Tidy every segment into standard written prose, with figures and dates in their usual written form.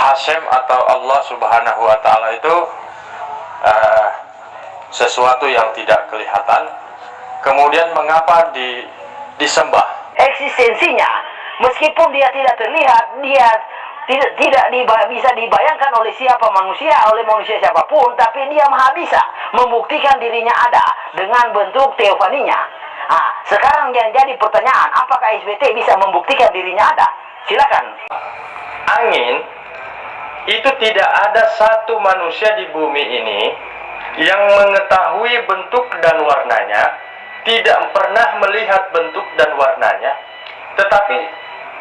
Hasem atau Allah Subhanahu wa Ta'ala itu sesuatu yang tidak kelihatan, kemudian mengapa disembah? Eksistensinya, meskipun dia tidak terlihat, dia tidak bisa dibayangkan oleh siapa manusia, oleh manusia siapapun, tapi dia maha bisa membuktikan dirinya ada dengan bentuk teofaninya. Sekarang yang jadi pertanyaan, apakah SBT bisa membuktikan dirinya ada? Silakan. Angin itu tidak ada satu manusia di bumi ini yang mengetahui bentuk dan warnanya, tidak pernah melihat bentuk dan warnanya, tetapi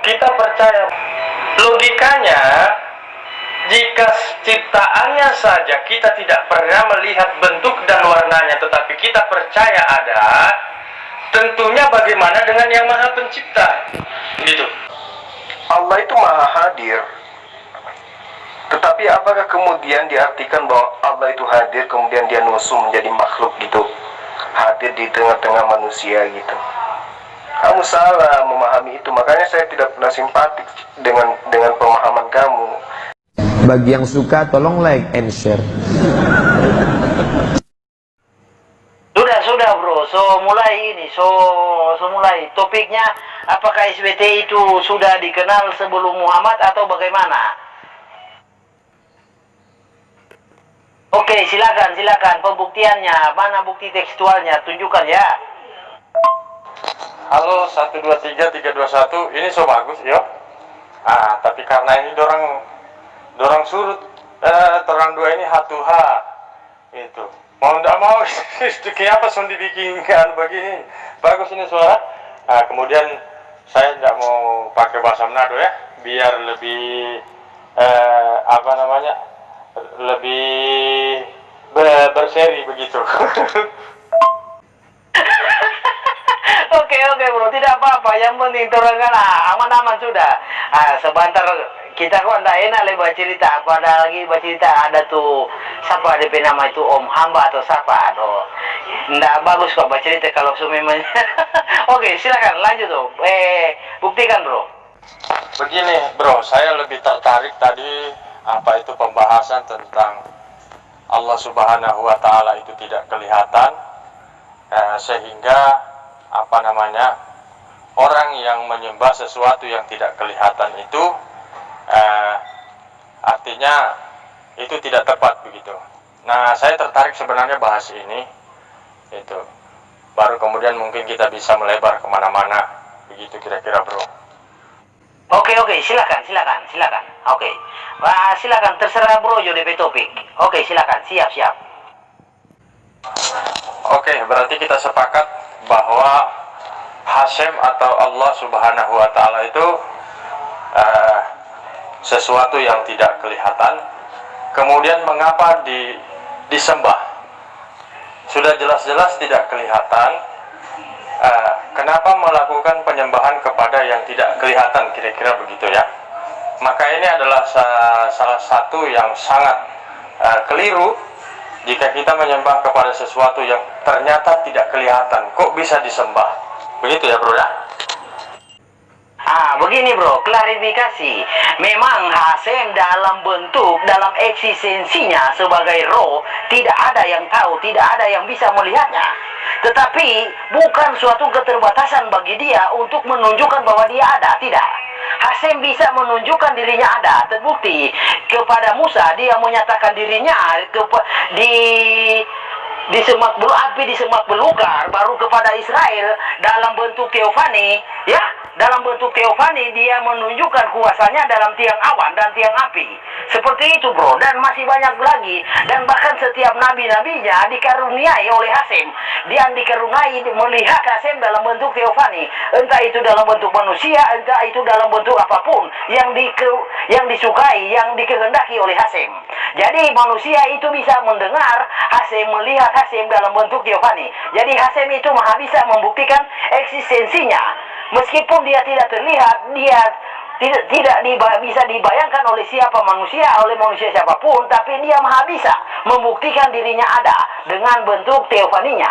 kita percaya. Logikanya, jika ciptaannya saja kita tidak pernah melihat bentuk dan warnanya, tetapi kita percaya ada, tentunya bagaimana dengan yang maha pencipta? Gitu. Allah itu maha hadir. Tetapi apakah kemudian diartikan bahwa Allah itu hadir, kemudian dia nusum menjadi makhluk gitu, hadir di tengah-tengah manusia gitu? Kamu salah memahami itu, makanya saya tidak pernah simpatik dengan pemahaman kamu. Bagi yang suka tolong like and share. Sudah bro, mulai topiknya, apakah SBT itu sudah dikenal sebelum Muhammad atau bagaimana? Oke, silakan pembuktiannya, mana bukti tekstualnya, tunjukkan ya. Halo 123 321, ini so bagus yo. Tapi karena ini dorang surut, orang dua ini hatuha itu. Mau ndak mau kenapa son dibikinkan begini? Bagus ini suara. Kemudian saya ndak mau pakai bahasa Manado ya, biar lebih lebih berseri begitu. Oke bro, tidak apa-apa, yang penting terangkan aman-aman sudah. Sebentar kita kok ndak enak lebar cerita, padahal lagi bercerita ada tuh siapa DP nama itu Om Hamba atau siapa, aduh ndak bagus kok bercerita kalau memangnya. Oke, silakan lanjut tuh, buktikan bro. Begini bro, saya lebih tertarik tadi apa itu pembahasan tentang Allah Subhanahu wa Ta'ala itu tidak kelihatan, sehingga orang yang menyembah sesuatu yang tidak kelihatan itu artinya itu tidak tepat begitu. Nah, saya tertarik sebenarnya bahas ini itu, baru kemudian mungkin kita bisa melebar kemana-mana begitu kira-kira bro. Oke, silakan. Oke, silakan, terserah bro yo DP topik. Oke, silakan, siap. Oke, berarti kita sepakat bahwa Hasem atau Allah Subhanahu wa Ta'ala itu sesuatu yang tidak kelihatan, kemudian mengapa disembah? Sudah jelas-jelas tidak kelihatan, kenapa melakukan penyembahan kepada yang tidak kelihatan, kira-kira begitu ya. Maka ini adalah salah satu yang sangat keliru. Jika kita menyembah kepada sesuatu yang ternyata tidak kelihatan, kok bisa disembah? Begitu ya bro ya? Begini bro, klarifikasi. Memang Hasem dalam eksistensinya sebagai roh, tidak ada yang tahu, tidak ada yang bisa melihatnya. Tetapi bukan suatu keterbatasan bagi dia untuk menunjukkan bahwa dia ada, tidak. Hasem bisa menunjukkan dirinya ada. Terbukti kepada Musa, dia menyatakan dirinya di semak api, di semak belukar. Baru kepada Israel dalam bentuk teofani, ya, dalam bentuk teofani dia menunjukkan kuasanya dalam tiang awan dan tiang api. Seperti itu bro, dan masih banyak lagi. Dan bahkan setiap nabi-nabinya dikaruniai oleh Hasem. Dia dikaruniai melihat Hasem dalam bentuk teofani, entah itu dalam bentuk manusia, entah itu dalam bentuk apapun yang disukai, yang dikehendaki oleh Hasem. Jadi manusia itu bisa mendengar Hasem, melihat Hasem dalam bentuk teofani. Jadi Hasem itu maha bisa membuktikan eksistensinya. Meskipun dia tidak terlihat, dia tidak bisa dibayangkan oleh siapa manusia, oleh manusia siapapun, tapi dia maha bisa membuktikan dirinya ada dengan bentuk teofaninya.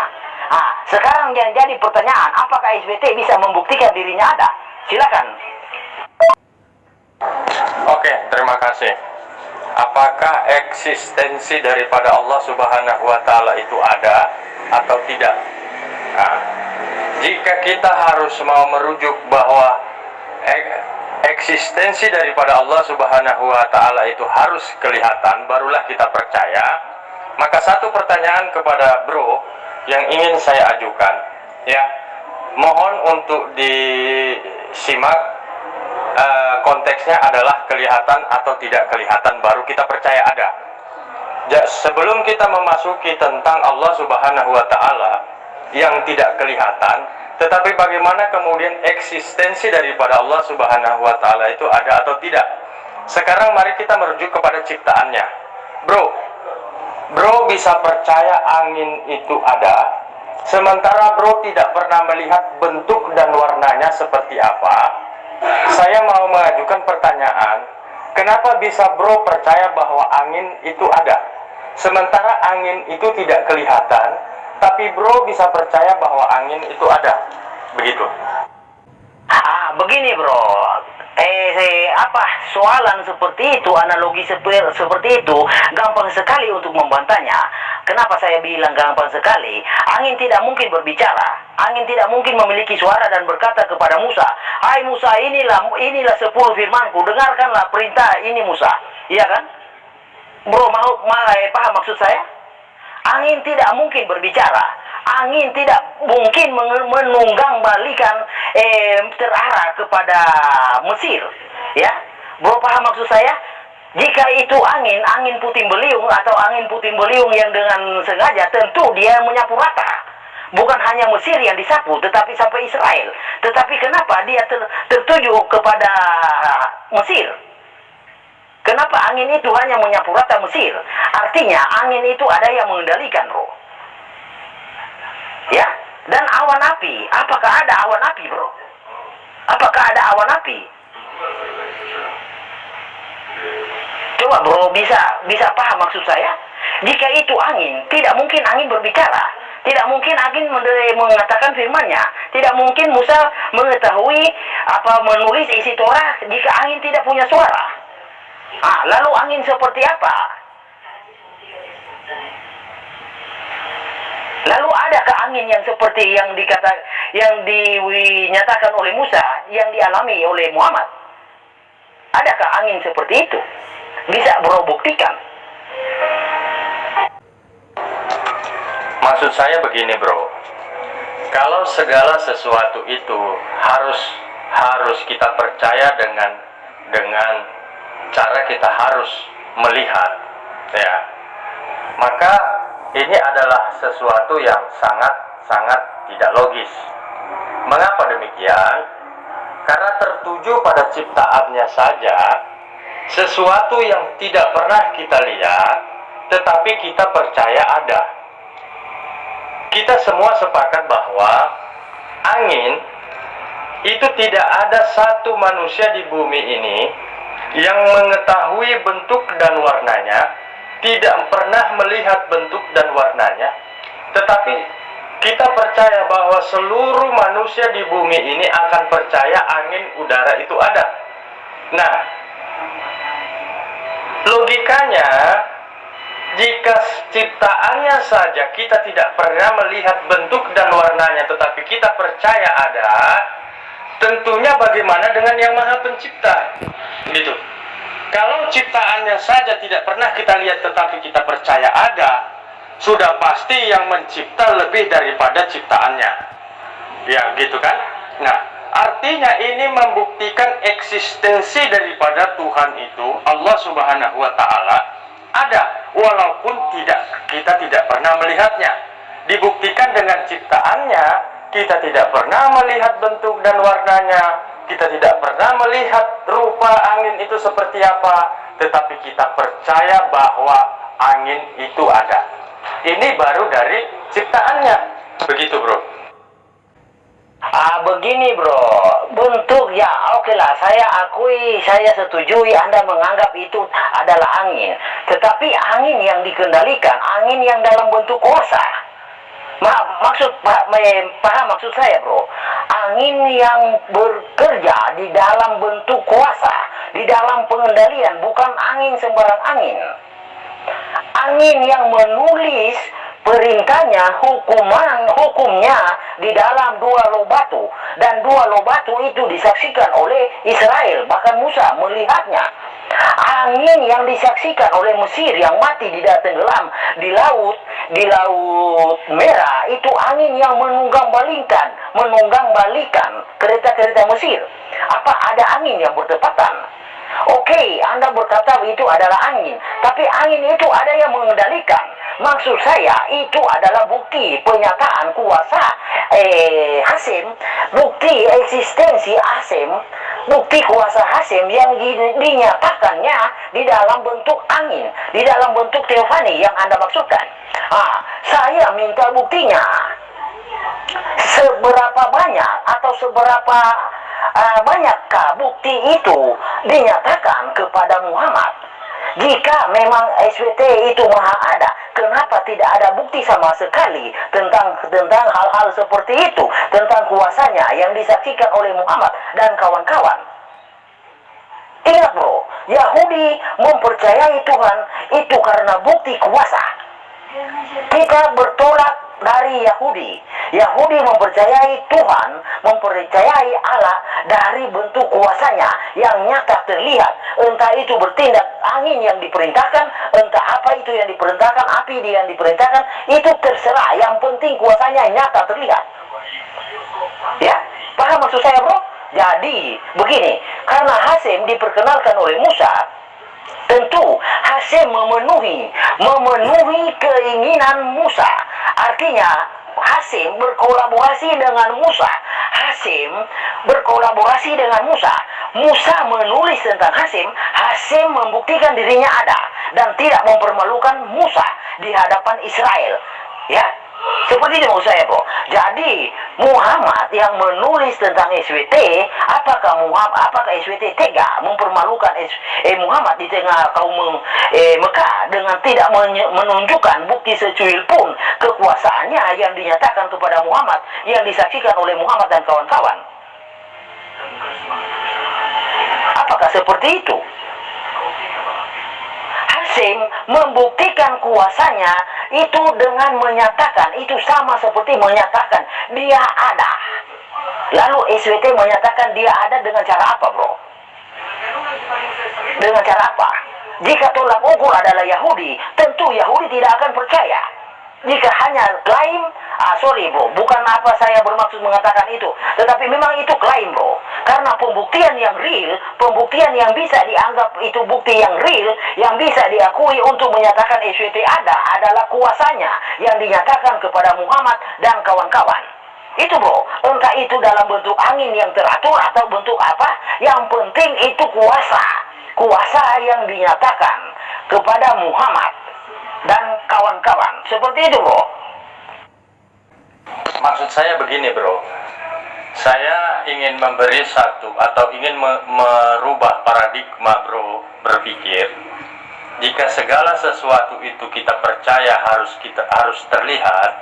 Sekarang yang jadi pertanyaan, apakah SBT bisa membuktikan dirinya ada? Silakan. Oke, terima kasih. apakah eksistensi daripada Allah Subhanahu wa Ta'ala itu ada atau tidak? Nah, jika kita harus mau merujuk bahwa eksistensi daripada Allah Subhanahu wa Ta'ala itu harus kelihatan, barulah kita percaya. Maka satu pertanyaan kepada bro yang ingin saya ajukan, ya, mohon untuk disimak. Konteksnya adalah kelihatan atau tidak kelihatan, baru kita percaya ada. Sebelum kita memasuki tentang Allah Subhanahu wa Ta'ala yang tidak kelihatan, tetapi bagaimana kemudian eksistensi daripada Allah Subhanahu wa Ta'ala itu ada atau tidak. Sekarang mari kita merujuk kepada ciptaannya. Bro bisa percaya angin itu ada, sementara bro tidak pernah melihat bentuk dan warnanya seperti apa. Saya mau mengajukan pertanyaan, kenapa bisa bro percaya bahwa angin itu ada, sementara angin itu tidak kelihatan, tapi bro bisa percaya bahwa angin itu ada? Begitu. Begini bro, soalan seperti itu, analogi seperti itu gampang sekali untuk membantahnya. Kenapa saya bilang gampang sekali? Angin tidak mungkin berbicara, angin tidak mungkin memiliki suara dan berkata kepada Musa, "Hai Musa, inilah 10 firmanku, dengarkanlah perintah ini Musa." Iya kan? Bro, paham maksud saya? Angin tidak mungkin berbicara, angin tidak mungkin menunggang balikan terarah kepada Mesir. Ya, bro paham maksud saya? Jika itu angin puting beliung atau angin puting beliung yang dengan sengaja, tentu dia menyapu rata. Bukan hanya Mesir yang disapu, tetapi sampai Israel. Tetapi kenapa dia tertuju kepada Mesir? Kenapa angin itu hanya menyapu rata Mesir? Artinya angin itu ada yang mengendalikan, bro. Ya, dan awan api. Apakah ada awan api, bro? Apakah ada awan api? Coba bro bisa paham maksud saya? Jika itu angin, tidak mungkin angin berbicara, tidak mungkin angin mengatakan firman-Nya, tidak mungkin Musa mengetahui menulis isi Torah jika angin tidak punya suara. Lalu angin seperti apa? Lalu adakah angin yang seperti yang dinyatakan oleh Musa, yang dialami oleh Muhammad? Adakah angin seperti itu? Bisa bro buktikan. Maksud saya begini bro, kalau segala sesuatu itu harus kita percaya dengan cara kita harus melihat, ya, maka ini adalah sesuatu yang sangat tidak logis. Mengapa demikian? Karena tertuju pada ciptaannya saja, sesuatu yang tidak pernah kita lihat, tetapi kita percaya ada. Kita semua sepakat bahwa angin itu tidak ada satu manusia di bumi ini yang mengetahui bentuk dan warnanya, tidak pernah melihat bentuk dan warnanya, tetapi kita percaya bahwa seluruh manusia di bumi ini akan percaya angin udara itu ada. Nah, logikanya, jika ciptaannya saja kita tidak pernah melihat bentuk dan warnanya, tetapi kita percaya ada, tentunya bagaimana dengan yang Maha Pencipta? Gitu. Kalau ciptaannya saja tidak pernah kita lihat tetapi kita percaya ada, sudah pasti yang mencipta lebih daripada ciptaannya. Ya, gitu kan? Nah, artinya ini membuktikan eksistensi daripada Tuhan itu, Allah Subhanahu wa Ta'ala, ada, walaupun kita tidak pernah melihatnya. Dibuktikan dengan ciptaannya, kita tidak pernah melihat bentuk dan warnanya, kita tidak pernah melihat rupa angin itu seperti apa, tetapi kita percaya bahwa angin itu ada. Ini baru dari ciptaannya. Begitu bro. Begini bro, bentuk ya oke lah, saya akui, saya setujui Anda menganggap itu adalah angin. Tetapi angin yang dikendalikan, angin yang dalam bentuk kuasa. Paham maksud saya, bro? Angin yang bekerja di dalam bentuk kuasa, di dalam pengendalian, bukan angin sembarang angin. Angin yang menulis perintahnya, hukumnya di dalam dua loh batu, dan dua loh batu itu disaksikan oleh Israel, bahkan Musa melihatnya. Angin yang disaksikan oleh Mesir yang mati di tenggelam di laut Merah, itu angin yang menunggang balikan kereta-kereta Mesir. Apa ada angin yang bertepatan? Oke, Anda berkata itu adalah angin, tapi angin itu ada yang mengendalikan. Maksud saya itu adalah bukti penyataan kuasa Hasim, bukti eksistensi Hasim, bukti kuasa Hasim yang dinyatakannya di dalam bentuk angin, di dalam bentuk teofani yang Anda maksudkan. Saya minta buktinya. Seberapa banyak atau seberapa banyakkah bukti itu dinyatakan kepada Muhammad? Jika memang SWT itu maha ada, kenapa tidak ada bukti sama sekali tentang hal-hal seperti itu, tentang kuasanya yang disaksikan oleh Muhammad dan kawan-kawan? Ingat, bro, Yahudi mempercayai Tuhan itu karena bukti kuasa. Kita bertolak dari Yahudi. Yahudi mempercayai Tuhan, mempercayai Allah dari bentuk kuasanya yang nyata terlihat. Entah itu bertindak angin yang diperintahkan, entah apa itu yang diperintahkan, api yang diperintahkan, itu terserah. Yang penting kuasanya nyata terlihat. Ya, paham maksud saya, bro? Jadi, begini, karena Hasim diperkenalkan oleh Musa, tentu Hasim memenuhi keinginan Musa. Artinya Hasim berkolaborasi dengan Musa. Hasim berkolaborasi dengan Musa. Musa menulis tentang Hasim. Hasim membuktikan dirinya ada dan tidak mempermalukan Musa di hadapan Israel. Ya, seperti itu maksud saya, bro. Jadi Muhammad yang menulis tentang SWT, apakah SWT tega mempermalukan Muhammad di tengah kaum Mekah dengan tidak menunjukkan bukti secuil pun kekuasaannya yang dinyatakan kepada Muhammad, yang disaksikan oleh Muhammad dan kawan-kawan? Apakah seperti itu? Hasim membuktikan kuasanya itu dengan menyatakan, itu sama seperti menyatakan dia ada. Lalu SWT menyatakan dia ada dengan cara apa, bro? Dengan cara apa? Jika tolak ukur adalah Yahudi, tentu Yahudi tidak akan percaya. Jika hanya klaim, sorry, bro, bukan apa saya bermaksud mengatakan itu, tetapi memang itu klaim, bro. Karena pembuktian yang real, pembuktian yang bisa dianggap itu bukti yang real, yang bisa diakui untuk menyatakan SWT ada, adalah kuasanya yang dinyatakan kepada Muhammad dan kawan-kawan. Itu, bro, entah itu dalam bentuk angin yang teratur atau bentuk apa, yang penting itu kuasa yang dinyatakan kepada Muhammad dan kawan-kawan. Seperti itu, bro. Maksud saya begini, bro. Saya ingin memberi satu atau ingin merubah paradigma, bro, berpikir. Jika segala sesuatu itu kita percaya harus terlihat,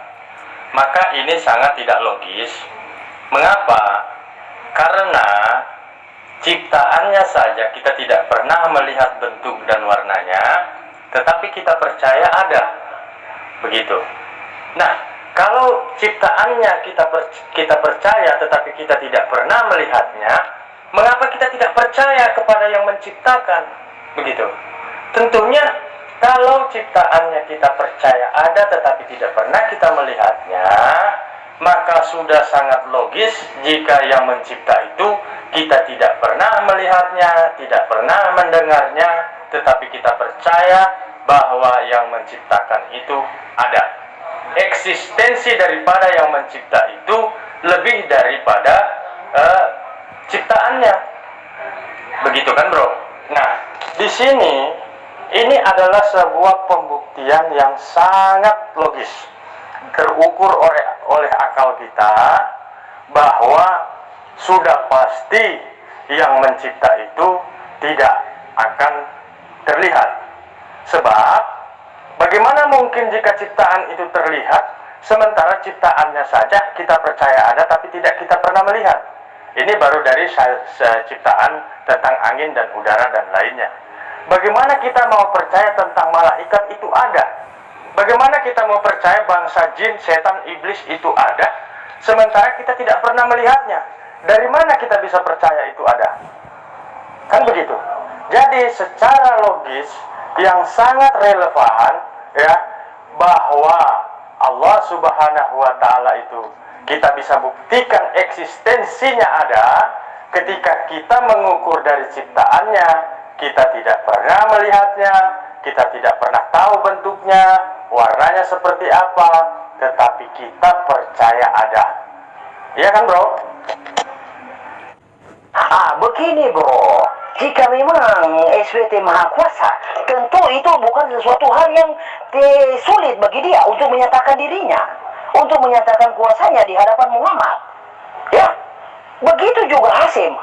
maka ini sangat tidak logis. Mengapa? Karena ciptaannya saja kita tidak pernah melihat bentuk dan warnanya, tetapi kita percaya ada. Begitu. Nah, kalau ciptaannya kita percaya tetapi kita tidak pernah melihatnya, mengapa kita tidak percaya kepada yang menciptakan? Begitu. Tentunya kalau ciptaannya kita percaya ada tetapi tidak pernah kita melihatnya, maka sudah sangat logis jika yang mencipta itu kita tidak pernah melihatnya, tidak pernah mendengarnya, tetapi kita percaya bahwa yang menciptakan itu ada. Eksistensi daripada yang mencipta itu lebih daripada ciptaannya. Begitu kan, bro? Nah, di sini ini adalah sebuah pembuktian yang sangat logis, terukur oleh akal kita, bahwa sudah pasti yang mencipta itu tidak akan terlihat. Sebab bagaimana mungkin jika ciptaan itu terlihat sementara ciptaannya saja kita percaya ada tapi tidak kita pernah melihat. Ini baru dari ciptaan tentang angin dan udara dan lainnya. Bagaimana kita mau percaya tentang malaikat itu ada? Bagaimana kita mau percaya bangsa jin, setan, iblis itu ada, sementara kita tidak pernah melihatnya? Dari mana kita bisa percaya itu ada? Kan begitu. Jadi secara logis yang sangat relevan ya, bahwa Allah Subhanahu wa taala itu kita bisa buktikan eksistensinya ada ketika kita mengukur dari ciptaannya, kita tidak pernah melihatnya, kita tidak pernah tahu bentuknya, warnanya seperti apa, tetapi kita percaya ada. Iya kan, bro? Begini bro, jika memang SWT Maha Kuasa, tentu itu bukan sesuatu hal yang sulit bagi dia untuk menyatakan dirinya, untuk menyatakan kuasanya di hadapan Muhammad. Ya, begitu juga Hasim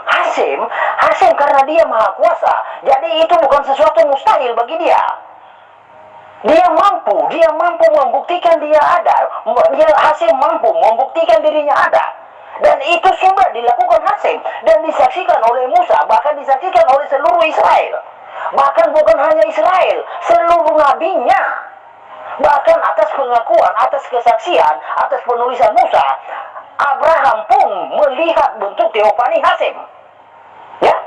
karena dia Maha Kuasa, jadi itu bukan sesuatu mustahil bagi dia. Dia mampu membuktikan dia ada. Hasim mampu membuktikan dirinya ada. Dan itu sudah dilakukan Hasim dan disaksikan oleh Musa, bahkan disaksikan oleh seluruh Israel. Bahkan bukan hanya Israel, seluruh nabinya. Bahkan atas pengakuan, atas kesaksian, atas penulisan Musa, Abraham pun melihat bentuk teofani Hasim. Ya,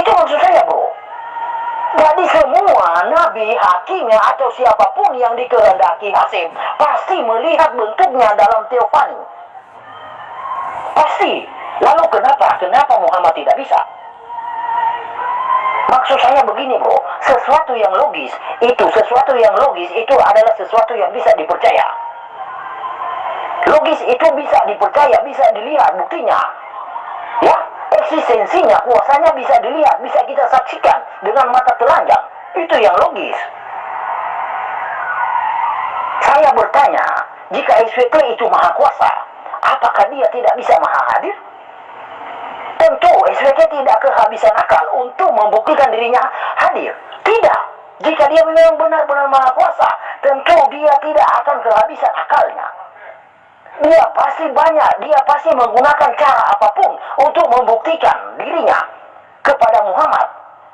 itu maksud saya bro. Jadi semua nabi, hakimnya atau siapapun yang dikehendaki Hasim pasti melihat bentuknya dalam teofani. Pasti. Lalu kenapa Muhammad tidak bisa? Maksud saya begini bro, sesuatu yang logis itu adalah sesuatu yang bisa dipercaya. Logis itu bisa dipercaya, bisa dilihat buktinya. Ya, eksistensinya, kuasanya bisa dilihat, bisa kita saksikan dengan mata telanjang. Itu yang logis. Saya bertanya, jika SWT itu Maha Kuasa, apakah dia tidak bisa Maha Hadir? Tentu SWT tidak kehabisan akal untuk membuktikan dirinya hadir. Tidak. Jika dia memang benar-benar Maha Kuasa, tentu dia tidak akan kehabisan akalnya. Dia pasti menggunakan cara apapun untuk membuktikan dirinya kepada Muhammad.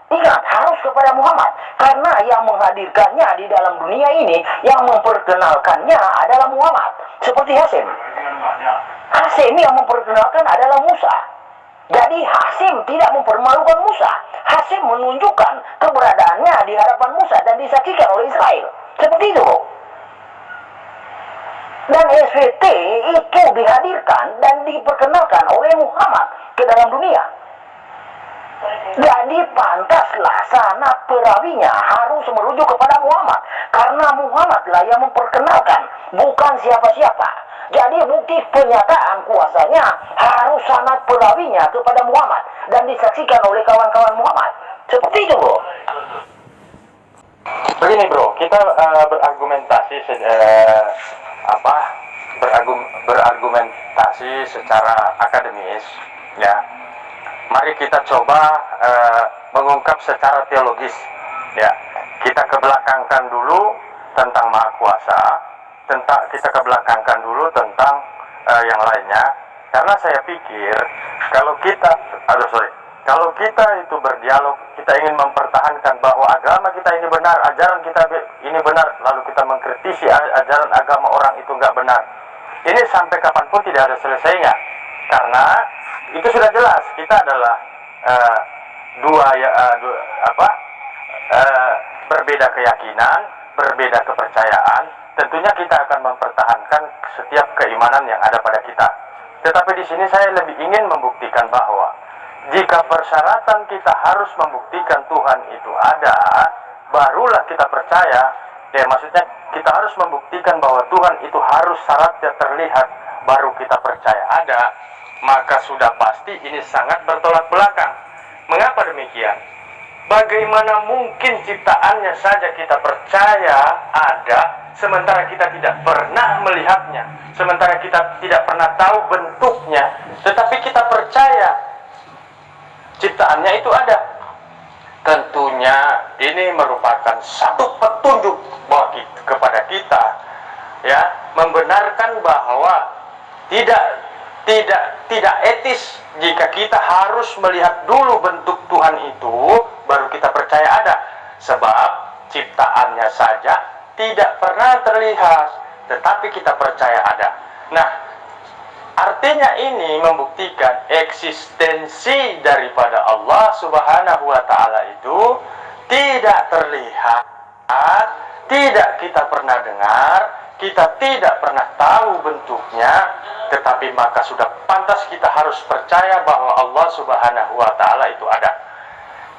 Ingat, harus kepada Muhammad, karena yang menghadirkannya di dalam dunia ini, yang memperkenalkannya adalah Muhammad. Seperti Hasim yang memperkenalkan adalah Musa. Jadi Hasim tidak mempermalukan Musa. Hasim menunjukkan keberadaannya di hadapan Musa dan disaksikan oleh Israel. Seperti itu. Dan SWT itu dihadirkan dan diperkenalkan oleh Muhammad ke dalam dunia. Jadi pantaslah sanad perawinya harus merujuk kepada Muhammad, karena Muhammadlah yang memperkenalkan, bukan siapa-siapa. Jadi bukti penyataan kuasanya harus sanad perawinya kepada Muhammad dan disaksikan oleh kawan-kawan Muhammad. Seperti itu bro. Begini bro, kita berargumentasi berargumentasi secara akademis, ya. Mari kita coba mengungkap secara teologis, ya. Kita kebelakangkan dulu tentang Maha Kuasa, kita kebelakangkan dulu tentang yang lainnya, karena saya pikir kalau kita itu berdialog, kita ingin mempertahankan bahwa agama kita ini benar, ajaran kita ini benar, lalu kita mengkritisi ajaran agama orang itu nggak benar. Ini sampai kapanpun tidak ada selesainya, karena itu sudah jelas kita adalah berbeda keyakinan, berbeda kepercayaan. Tentunya kita akan mempertahankan setiap keimanan yang ada pada kita. Tetapi di sini saya lebih ingin membuktikan bahwa jika persyaratan kita harus membuktikan Tuhan itu ada, barulah kita percaya. Ya, maksudnya kita harus membuktikan bahwa Tuhan itu harus syaratnya terlihat, baru kita percaya ada. Maka sudah pasti ini sangat bertolak belakang. Mengapa demikian? Bagaimana mungkin ciptaannya saja kita percaya ada, sementara kita tidak pernah melihatnya, sementara kita tidak pernah tahu bentuknya, tetapi kita percaya ciptaannya itu ada. Tentunya ini merupakan satu petunjuk kepada kita ya, membenarkan bahwa tidak etis jika kita harus melihat dulu bentuk Tuhan itu baru kita percaya ada. Sebab ciptaannya saja tidak pernah terlihat, tetapi kita percaya ada. Nah, artinya ini membuktikan eksistensi daripada Allah Subhanahu wa Ta'ala itu tidak terlihat, tidak kita pernah dengar, kita tidak pernah tahu bentuknya, tetapi maka sudah pantas kita harus percaya bahwa Allah Subhanahu wa Ta'ala itu ada.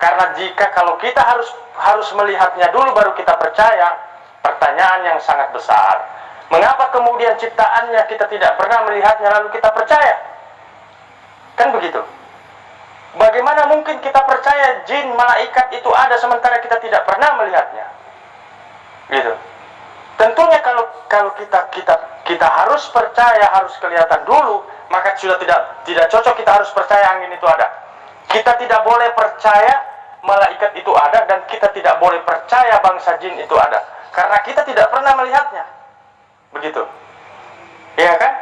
Karena jika kalau kita harus melihatnya dulu baru kita percaya, pertanyaan yang sangat besar, mengapa kemudian ciptaannya kita tidak pernah melihatnya lalu kita percaya? Kan begitu. Bagaimana mungkin kita percaya jin, malaikat itu ada sementara kita tidak pernah melihatnya? Gitu. Tentunya kalau kita harus percaya, harus kelihatan dulu, maka sudah tidak cocok kita harus percaya angin itu ada. Kita tidak boleh percaya malaikat itu ada, dan kita tidak boleh percaya bangsa jin itu ada, karena kita tidak pernah melihatnya. Begitu. Iya kan?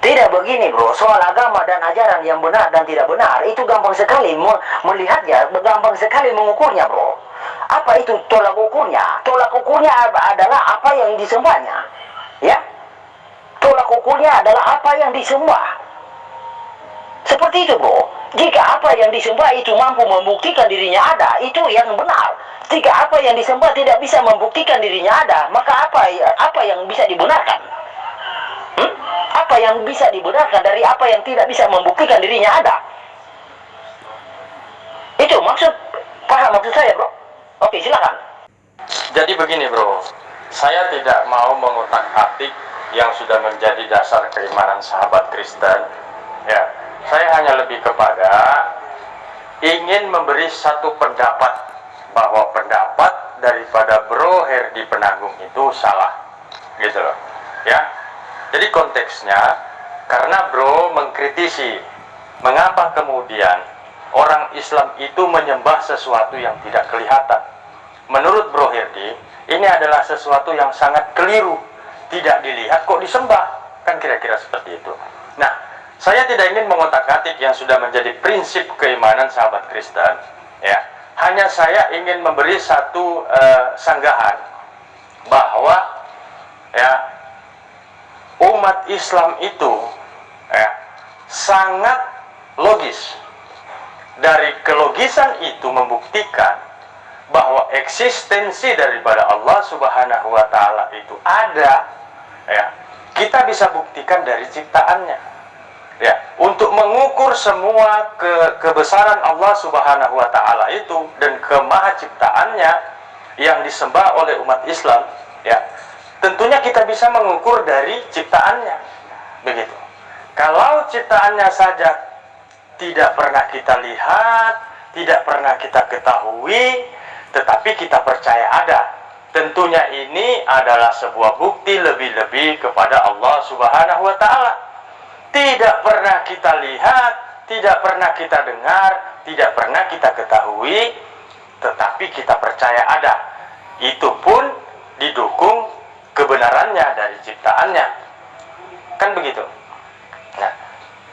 Tidak begini bro, soal agama dan ajaran yang benar dan tidak benar itu gampang sekali melihatnya, gampang sekali mengukurnya bro. Apa itu tolak ukurnya? Tolak ukurnya adalah apa yang disembahnya, ya. Tolak ukurnya adalah apa yang disembah. Seperti itu bro. Jika apa yang disembah itu mampu membuktikan dirinya ada, itu yang benar. Jika apa yang disembah tidak bisa membuktikan dirinya ada, maka apa yang bisa dibenarkan? Apa yang bisa dibenarkan dari apa yang tidak bisa membuktikan dirinya ada? Itu paham maksud saya bro? Oke, silakan. Jadi begini bro, saya tidak mau mengutak-atik yang sudah menjadi dasar keimanan sahabat Kristen. Ya, saya hanya lebih kepada ingin memberi satu pendapat, bahwa pendapat daripada Bro Herdi Penanggung itu salah, gitu loh. Ya, jadi konteksnya karena Bro mengkritisi mengapa kemudian orang Islam itu menyembah sesuatu yang tidak kelihatan. Menurut Bro Herdi, ini adalah sesuatu yang sangat keliru. Tidak dilihat kok disembah, kan kira-kira seperti itu. Nah, saya tidak ingin mengotak-atik yang sudah menjadi prinsip keimanan sahabat Kristen, ya. Hanya saya ingin memberi satu sanggahan bahwa ya umat Islam itu ya sangat logis. Dari kelogisan itu membuktikan bahwa eksistensi daripada Allah Subhanahu wa Ta'ala itu ada, ya. Kita bisa buktikan dari ciptaannya. Ya, untuk mengukur semua kebesaran Allah Subhanahu wa Ta'ala itu dan kemahaciptaannya yang disembah oleh umat Islam, ya. Tentunya kita bisa mengukur dari ciptaannya. Begitu. Kalau ciptaannya saja tidak pernah kita lihat, tidak pernah kita ketahui, tetapi kita percaya ada, tentunya ini adalah sebuah bukti lebih-lebih kepada Allah Subhanahu wa Ta'ala. Tidak pernah kita lihat, tidak pernah kita dengar, tidak pernah kita ketahui, tetapi kita percaya ada. Itu pun didukung kebenarannya dari ciptaannya. Kan begitu. Nah,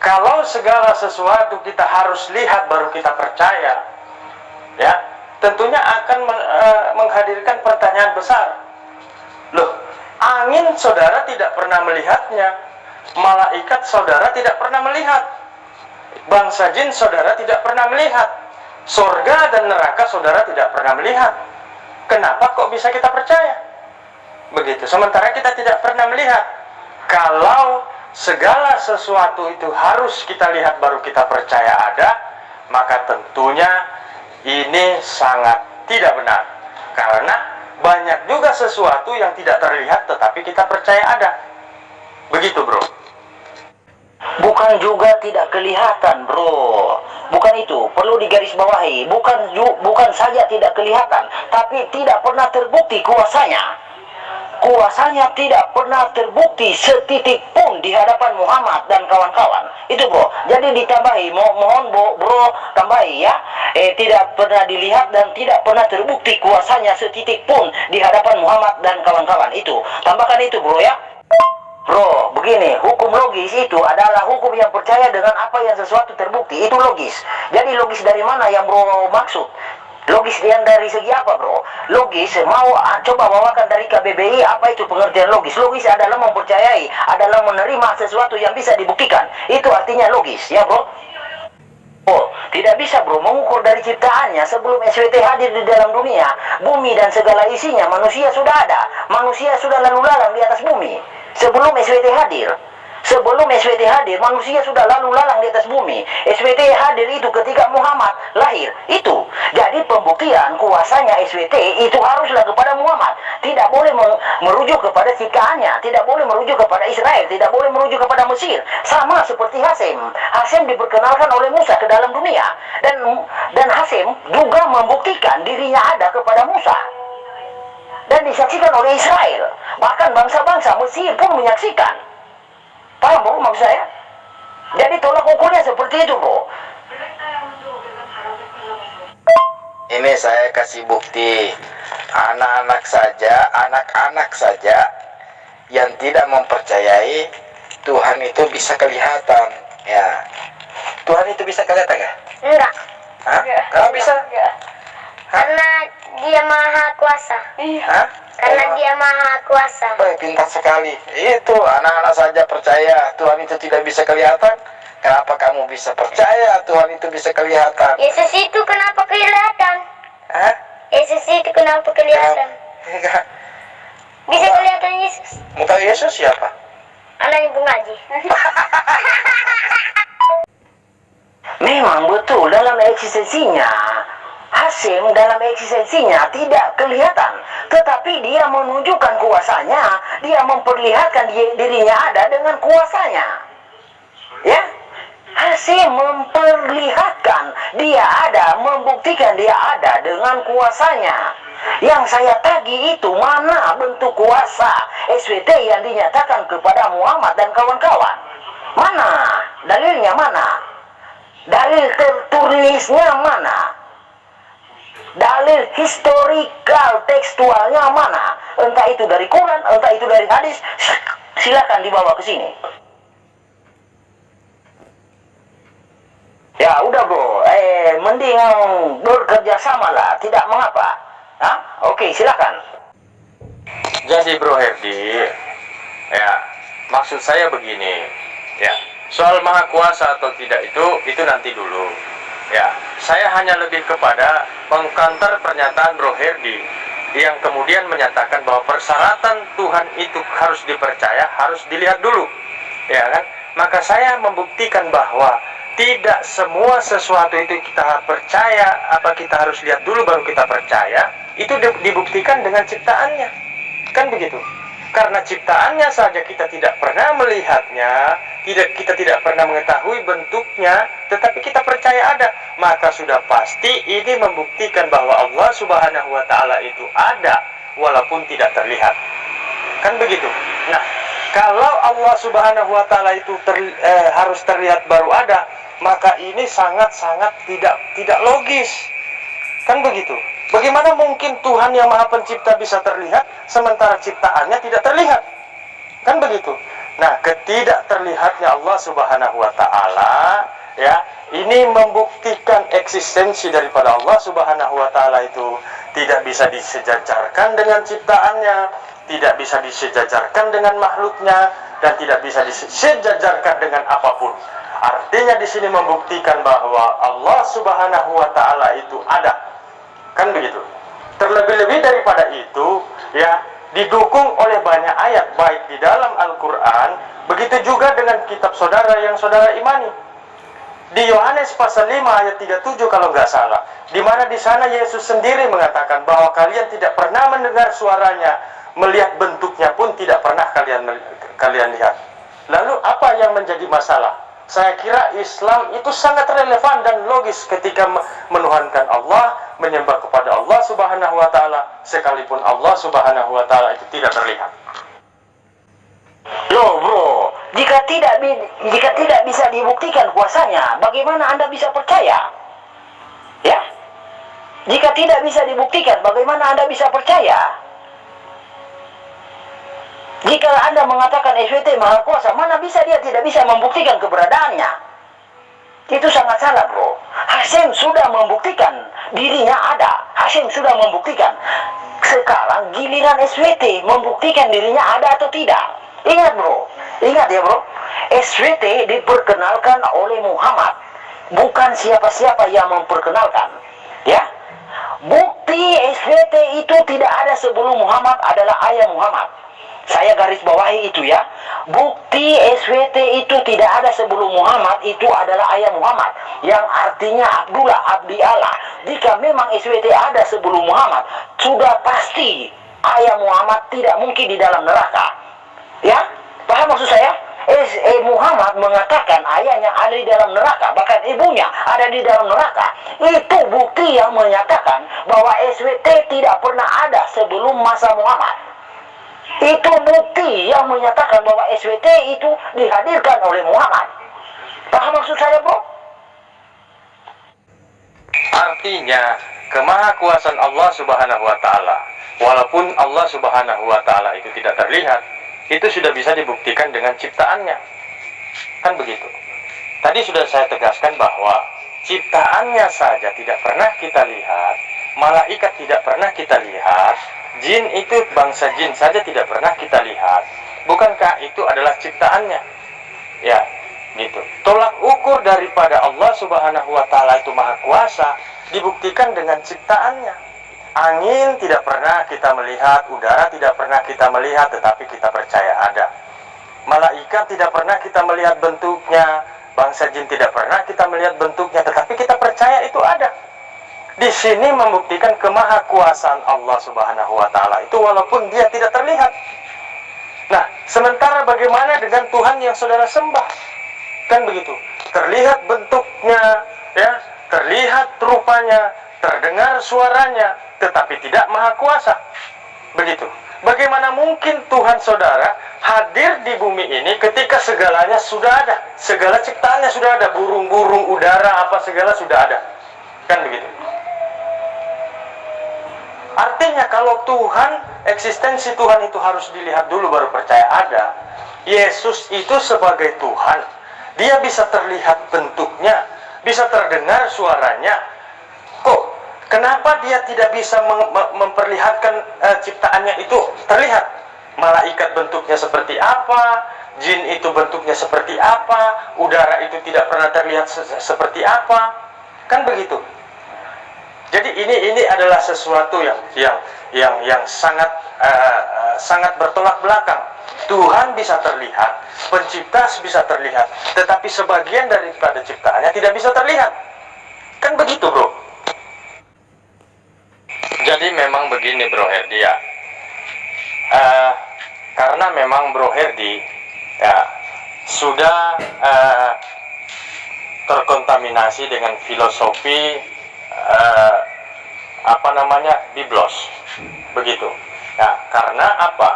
kalau segala sesuatu kita harus lihat baru kita percaya, ya, tentunya akan menghadirkan pertanyaan besar. Loh, angin saudara tidak pernah melihatnya, malaikat saudara tidak pernah melihat, bangsa jin saudara tidak pernah melihat, surga dan neraka saudara tidak pernah melihat. Kenapa kok bisa kita percaya? Begitu, sementara kita tidak pernah melihat. Kalau segala sesuatu itu harus kita lihat baru kita percaya ada, maka tentunya ini sangat tidak benar. Karena banyak juga sesuatu yang tidak terlihat tetapi kita percaya ada. Begitu bro. Bukan juga tidak kelihatan bro, bukan itu, perlu digarisbawahi. Bukan saja tidak kelihatan, tapi tidak pernah terbukti kuasanya. Kuasanya tidak pernah terbukti setitik pun di hadapan Muhammad dan kawan-kawan. Itu bro. Jadi ditambahi, mohon bro tambahi ya. tidak pernah dilihat dan tidak pernah terbukti kuasanya setitik pun di hadapan Muhammad dan kawan-kawan itu. Tambahkan itu bro ya. Bro, begini, hukum logis itu adalah hukum yang percaya dengan apa yang sesuatu terbukti. Itu logis. Jadi logis dari mana yang bro maksud? Logis yang dari segi apa bro? Logis, mau coba bawakan dari KBBI apa itu pengertian logis. Logis adalah mempercayai, adalah menerima sesuatu yang bisa dibuktikan. Itu artinya logis, ya bro? Oh, tidak bisa bro mengukur dari ciptaannya sebelum SWT hadir di dalam dunia. Bumi dan segala isinya, manusia sudah ada. Manusia sudah lalu lalang di atas bumi sebelum SWT hadir. Sebelum SWT hadir, manusia sudah lalu lalang di atas bumi. SWT hadir itu ketika Muhammad lahir. Itu. Jadi pembuktian kuasanya SWT itu haruslah kepada Muhammad. Tidak boleh merujuk kepada ciptaannya. Tidak boleh merujuk kepada Israel. Tidak boleh merujuk kepada Mesir. Sama seperti Hasim. Hasim diperkenalkan oleh Musa ke dalam dunia. Dan Hasim juga membuktikan dirinya ada kepada Musa. Dan disaksikan oleh Israel. Bahkan bangsa-bangsa Mesir pun menyaksikan. Paham bro maksud saya? Jadi tolak ukurnya seperti itu bro. Ini saya kasih bukti. Anak-anak saja yang tidak mempercayai Tuhan itu bisa kelihatan. Ya, Tuhan itu bisa kelihatan nggak? Enggak. Hah? Kalau bisa? Karena dia maha kuasa. Hah? Karena dia maha kuasa. Baik, pintar sekali. Itu anak-anak saja percaya Tuhan itu tidak bisa kelihatan. Kenapa kamu bisa percaya Tuhan itu bisa kelihatan? Yesus itu kenapa kelihatan? Hah? Yesus itu kenapa kelihatan? Enggak. Bisa kelihatan Yesus. Muka Yesus siapa? Anaknya Bung Haji. Memang betul dalam eksistensinya. Hasim dalam eksistensinya tidak kelihatan, tetapi dia menunjukkan kuasanya, dia memperlihatkan dirinya ada dengan kuasanya. Ya, Hasim memperlihatkan dia ada, membuktikan dia ada dengan kuasanya. Yang saya tagih itu mana bentuk kuasa SWT yang dinyatakan kepada Muhammad dan kawan-kawan? Mana? Dalilnya mana? Dalil tertulisnya mana? Dalil historikal tekstualnya mana? Entah itu dari Quran, entah itu dari hadis, silakan dibawa ke sini. Ya udah bro, mending bekerja sama lah, tidak mengapa. Hah? Oke, silakan. Jadi Bro Herdi, ya maksud saya begini, ya soal maha kuasa atau tidak itu nanti dulu. Ya, saya hanya lebih kepada mengkantar pernyataan Bro Herdi yang kemudian menyatakan bahwa persyaratan Tuhan itu harus dipercaya, harus dilihat dulu, ya kan? Maka saya membuktikan bahwa tidak semua sesuatu itu kita percaya, apa kita harus lihat dulu baru kita percaya, itu dibuktikan dengan ciptaannya, kan begitu? Karena ciptaannya saja kita tidak pernah melihatnya, kita tidak pernah mengetahui bentuknya, tetapi kita percaya ada, maka sudah pasti ini membuktikan bahwa Allah Subhanahu wa Ta'ala itu ada walaupun tidak terlihat, kan begitu? Nah, kalau Allah Subhanahu wa Ta'ala itu harus terlihat baru ada, maka ini sangat-sangat tidak logis, kan begitu? Bagaimana mungkin Tuhan yang Maha Pencipta bisa terlihat sementara ciptaannya tidak terlihat? Kan begitu. Nah, ketidakterlihatnya Allah Subhanahu wa Ta'ala, ya, ini membuktikan eksistensi daripada Allah Subhanahu wa Ta'ala itu tidak bisa disejajarkan dengan ciptaannya, tidak bisa disejajarkan dengan makhluknya, dan tidak bisa disejajarkan dengan apapun. Artinya di sini membuktikan bahwa Allah Subhanahu wa Ta'ala itu ada. Kan begitu. Terlebih-lebih daripada itu, ya, didukung oleh banyak ayat baik di dalam Al-Quran, begitu juga dengan kitab saudara yang saudara imani. Di Yohanes pasal 5 ayat 37 kalau nggak salah, di mana di sana Yesus sendiri mengatakan bahwa kalian tidak pernah mendengar suaranya, melihat bentuknya pun tidak pernah kalian lihat. Lalu apa yang menjadi masalah? Saya kira Islam itu sangat relevan dan logis ketika menuhankan Allah, menyembah kepada Allah Subhanahu wa Ta'ala, sekalipun Allah Subhanahu wa Ta'ala itu tidak terlihat. Loh bro, jika tidak bisa dibuktikan kuasanya, bagaimana Anda bisa percaya? Ya, Jika tidak bisa dibuktikan, bagaimana Anda bisa percaya? Jika Anda mengatakan SWT Maha Kuasa, mana bisa dia tidak bisa membuktikan keberadaannya? Itu sangat salah, bro. Hashem sudah membuktikan dirinya ada. Hashem sudah membuktikan. Sekarang giliran SWT membuktikan dirinya ada atau tidak. Ingat, bro. Ingat ya, bro. SWT diperkenalkan oleh Muhammad. Bukan siapa-siapa yang memperkenalkan. Ya. Bukti SWT itu tidak ada sebelum Muhammad adalah ayah Muhammad. Saya garis bawahi itu ya. Bukti SWT itu tidak ada sebelum Muhammad, itu adalah ayah Muhammad, yang artinya Abdullah, abdi Allah. Jika memang SWT ada sebelum Muhammad, sudah pasti ayah Muhammad tidak mungkin di dalam neraka. Ya, paham maksud saya? Muhammad mengatakan ayahnya ada di dalam neraka, bahkan ibunya ada di dalam neraka. Itu bukti yang menyatakan bahwa SWT tidak pernah ada sebelum masa Muhammad. Itu bukti yang menyatakan bahwa SWT itu dihadirkan oleh Muhammad. Paham maksud saya, bro? Artinya kemahakuasaan Allah Subhanahu wa taala, walaupun Allah Subhanahu wa taala itu tidak terlihat, itu sudah bisa dibuktikan dengan ciptaannya. Kan begitu. Tadi sudah saya tegaskan bahwa ciptaannya saja tidak pernah kita lihat, malaikat tidak pernah kita lihat, jin itu bangsa jin saja tidak pernah kita lihat. Bukankah itu adalah ciptaannya? Ya, gitu. Tolak ukur daripada Allah Subhanahu wa taala itu maha kuasa dibuktikan dengan ciptaannya. Angin tidak pernah kita melihat, udara tidak pernah kita melihat, tetapi kita percaya ada. Malaikat tidak pernah kita melihat bentuknya, bangsa jin tidak pernah kita melihat bentuknya, tetapi kita percaya itu ada. Di sini membuktikan kemahakuasaan Allah Subhanahu wa taala itu walaupun dia tidak terlihat. Nah, sementara bagaimana dengan Tuhan yang saudara sembah? Kan begitu. Terlihat bentuknya, ya, terlihat rupanya, terdengar suaranya, tetapi tidak maha kuasa. Begitu. Bagaimana mungkin Tuhan saudara hadir di bumi ini ketika segalanya sudah ada, segala ciptaannya sudah ada, burung-burung, udara, apa segala sudah ada. Kan begitu. Artinya kalau Tuhan, eksistensi Tuhan itu harus dilihat dulu baru percaya ada. Yesus itu sebagai Tuhan, dia bisa terlihat bentuknya, bisa terdengar suaranya. Kok kenapa dia tidak bisa memperlihatkan ciptaannya itu terlihat? Malaikat bentuknya seperti apa, jin itu bentuknya seperti apa, udara itu tidak pernah terlihat seperti apa. Kan begitu. Jadi ini adalah sesuatu yang sangat bertolak belakang. Tuhan bisa terlihat, pencipta bisa terlihat, tetapi sebagian daripada ciptaannya tidak bisa terlihat. Kan begitu, bro. Jadi memang begini, Bro Herdi ya. Karena memang Bro Herdi ya sudah terkontaminasi dengan filosofi biblos, begitu. Nah, karena apa?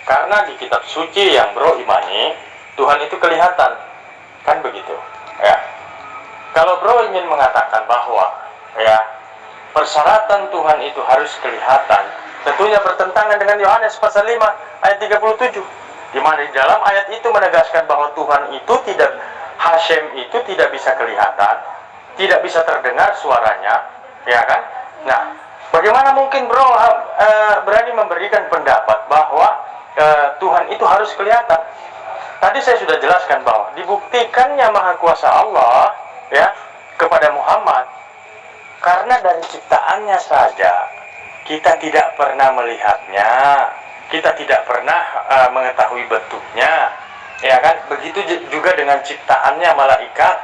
Karena di kitab suci yang Bro imani, Tuhan itu kelihatan, kan begitu. Ya, kalau Bro ingin mengatakan bahwa ya persyaratan Tuhan itu harus kelihatan, tentunya bertentangan dengan Yohanes pasal 5 ayat 37, di mana di dalam ayat itu menegaskan bahwa Tuhan itu tidak, Hashem itu tidak bisa kelihatan, tidak bisa terdengar suaranya, ya kan? Nah, bagaimana mungkin Bro berani memberikan pendapat bahwa Tuhan itu harus kelihatan? Tadi saya sudah jelaskan bahwa dibuktikannya maha kuasa Allah ya kepada Muhammad karena dari ciptaannya saja kita tidak pernah melihatnya, kita tidak pernah mengetahui bentuknya, ya kan? Begitu juga dengan ciptaannya malaikat,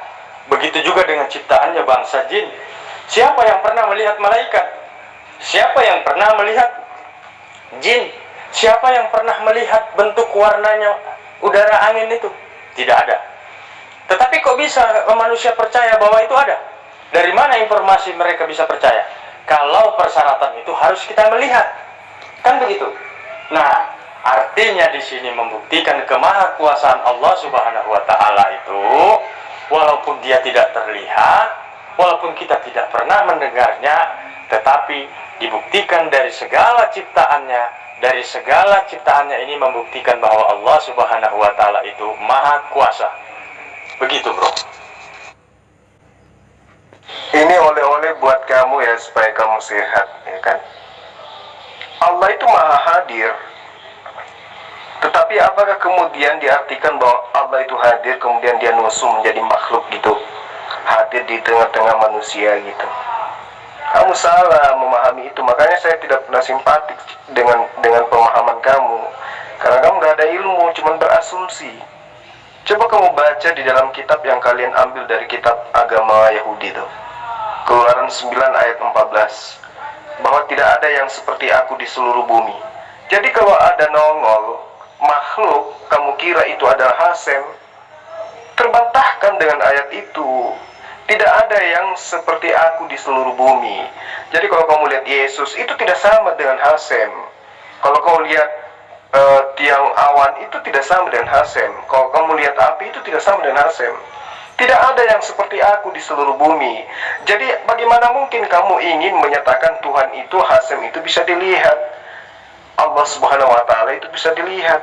begitu juga dengan ciptaannya bangsa jin. Siapa yang pernah melihat malaikat? Siapa yang pernah melihat jin? Siapa yang pernah melihat bentuk warnanya udara angin itu? Tidak ada. Tetapi kok bisa manusia percaya bahwa itu ada? Dari mana informasi mereka bisa percaya? Kalau persyaratan itu harus kita melihat. Kan begitu? Nah, artinya di sini membuktikan kemahakuasaan Allah Subhanahu wa taala itu walaupun dia tidak terlihat, walaupun kita tidak pernah mendengarnya, tetapi dibuktikan dari segala ciptaannya. Dari segala ciptaannya ini membuktikan bahwa Allah Subhanahu wa Ta'ala itu Maha Kuasa. Begitu, bro. Ini oleh-oleh buat kamu ya, supaya kamu sehat, ya kan? Allah itu Maha Hadir. Tetapi apakah kemudian diartikan bahwa Allah itu hadir, kemudian dia nusum menjadi makhluk gitu, hadir di tengah-tengah manusia gitu? Kamu salah memahami itu. Makanya saya tidak pernah simpatik dengan pemahaman kamu, karena kamu gak ada ilmu, cuman berasumsi. Coba kamu baca di dalam kitab yang kalian ambil dari kitab agama Yahudi itu, Keluaran 9 ayat 14, bahwa tidak ada yang seperti aku di seluruh bumi. Jadi kalau ada nongol makhluk, kamu kira itu adalah Hasem, terbantahkan dengan ayat itu. Tidak ada yang seperti aku di seluruh bumi. Jadi kalau kamu lihat Yesus, itu tidak sama dengan Hasem. Kalau kamu lihat tiang awan, itu tidak sama dengan Hasem. Kalau kamu lihat api, itu tidak sama dengan Hasem. Tidak ada yang seperti aku di seluruh bumi. Jadi bagaimana mungkin kamu ingin menyatakan Tuhan itu, Hasem itu bisa dilihat, Allah Subhanahu wa Ta'ala itu bisa dilihat?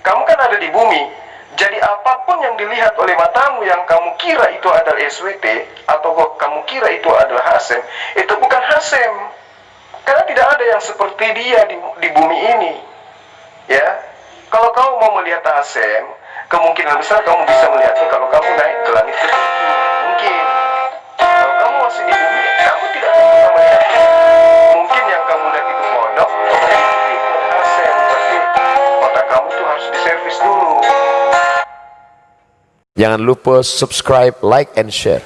Kamu kan ada di bumi. Jadi apapun yang dilihat oleh matamu yang kamu kira itu adalah SWT, atau kamu kira itu adalah Hasem, itu bukan Hasem. Karena tidak ada yang seperti dia di bumi ini. Ya, kalau kamu mau melihat Hasem, kemungkinan besar kamu bisa melihatnya kalau kamu naik ke langit tertinggi. Mungkin. Kalau kamu masih di bumi, kamu tidak akan bisa melihatnya. Mungkin yang kamu lihat itu pondok, itu Hasem. Tapi otak kamu tuh harus diservis dulu. Jangan lupa subscribe, like, and share.